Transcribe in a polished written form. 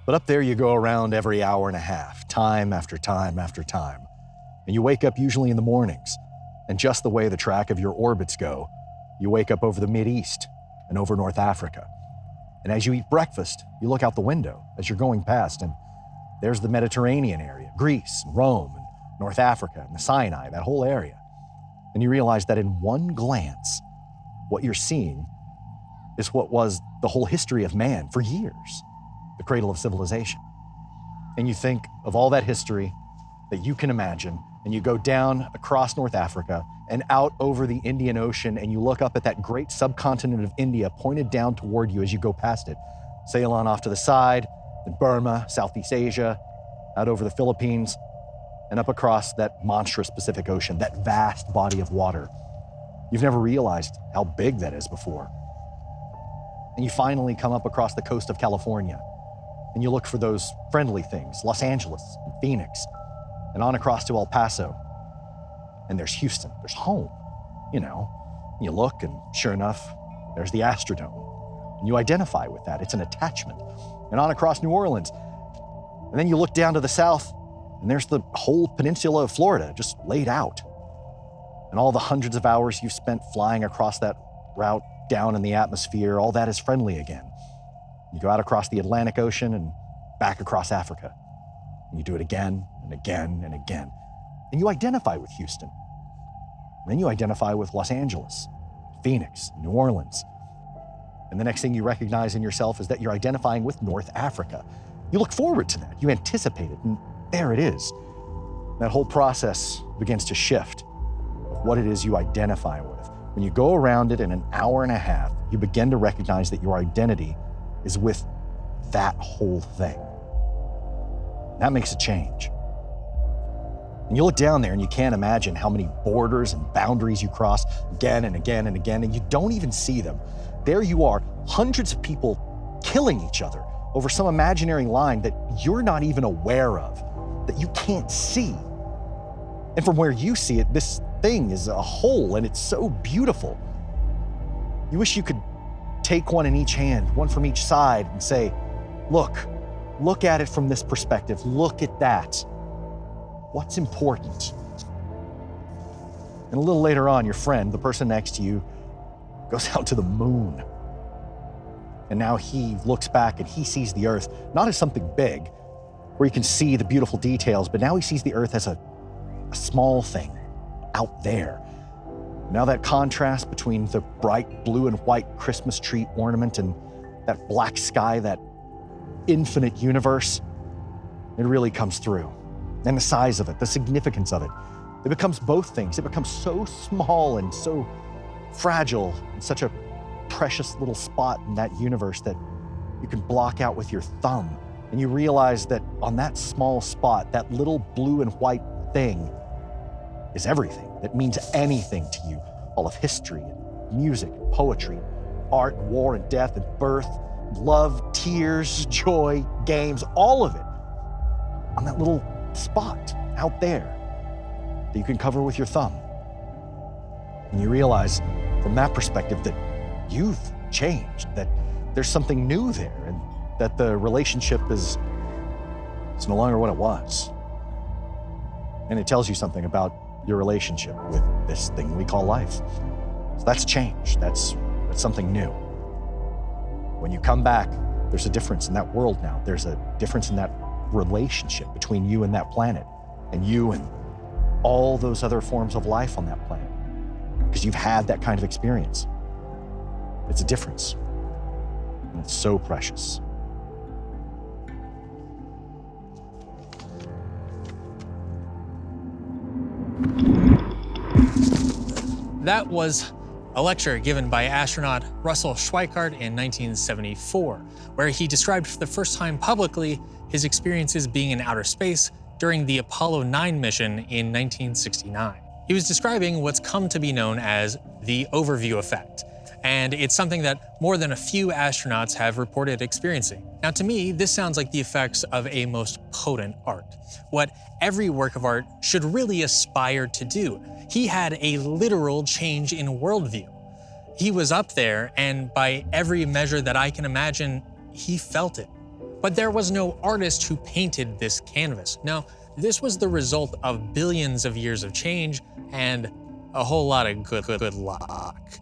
But up there you go around every hour and a half, time after time after time. And you wake up usually in the mornings. And just the way the track of your orbits go, you wake up over the Mideast and over North Africa. And as you eat breakfast, you look out the window as you're going past, and there's the Mediterranean area, Greece and Rome and North Africa and the Sinai, that whole area. And you realize that in one glance, what you're seeing is what was the whole history of man for years, the cradle of civilization. And you think of all that history that you can imagine, and you go down across North Africa and out over the Indian Ocean, and you look up at that great subcontinent of India pointed down toward you as you go past it. Sail on off to the side, in Burma, Southeast Asia, out over the Philippines, and up across that monstrous Pacific Ocean, that vast body of water. You've never realized how big that is before. And you finally come up across the coast of California, and you look for those friendly things, Los Angeles and Phoenix, and on across to El Paso. And there's Houston, there's home, you know. You look, and sure enough, there's the Astrodome. And you identify with that, it's an attachment. And on across New Orleans. And then you look down to the south, and there's the whole peninsula of Florida just laid out. And all the hundreds of hours you've spent flying across that route down in the atmosphere, all that is friendly again. You go out across the Atlantic Ocean and back across Africa. And you do it again and again and again. And you identify with Houston. And then you identify with Los Angeles, Phoenix, New Orleans. And the next thing you recognize in yourself is that you're identifying with North Africa. You look forward to that, you anticipate it, and there it is. That whole process begins to shift of what it is you identify with. When you go around it in an hour and a half, you begin to recognize that your identity is with that whole thing. That makes a change. And you look down there and you can't imagine how many borders and boundaries you cross again and again and again, and you don't even see them. There you are, hundreds of people killing each other over some imaginary line that you're not even aware of, that you can't see. And from where you see it, this thing is a whole, and it's so beautiful. You wish you could take one in each hand, one from each side, and say, look at it from this perspective, look at that. What's important? And a little later on, your friend, the person next to you, goes out to the moon. And now he looks back and he sees the Earth, not as something big, where he can see the beautiful details, but now he sees the Earth as a small thing out there. Now that contrast between the bright blue and white Christmas tree ornament and that black sky, that infinite universe, it really comes through. And the size of it, the significance of it, it becomes both things. It becomes so small and so fragile and such a precious little spot in that universe that you can block out with your thumb. And you realize that on that small spot, that little blue and white thing is everything that means anything to you. All of history and music and poetry, art and war and death and birth, love, tears, joy, games, all of it on that little spot out there that you can cover with your thumb. And you realize from that perspective that you've changed, that there's something new there, and that the relationship is no longer what it was. And it tells you something about your relationship with this thing we call life. So that's change, that's something new. When you come back, there's a difference in that world now. There's a difference in that relationship between you and that planet, and you and all those other forms of life on that planet, because you've had that kind of experience. It's a difference, and it's so precious. That was a lecture given by astronaut Russel Schweickart in 1974, where he described for the first time publicly his experiences being in outer space during the Apollo 9 mission in 1969. He was describing what's come to be known as the overview effect, and it's something that more than a few astronauts have reported experiencing. Now, to me, this sounds like the effects of a most potent art, what every work of art should really aspire to do. He had a literal change in worldview. He was up there, and by every measure that I can imagine, he felt it. But there was no artist who painted this canvas. No, this was the result of billions of years of change and a whole lot of good luck.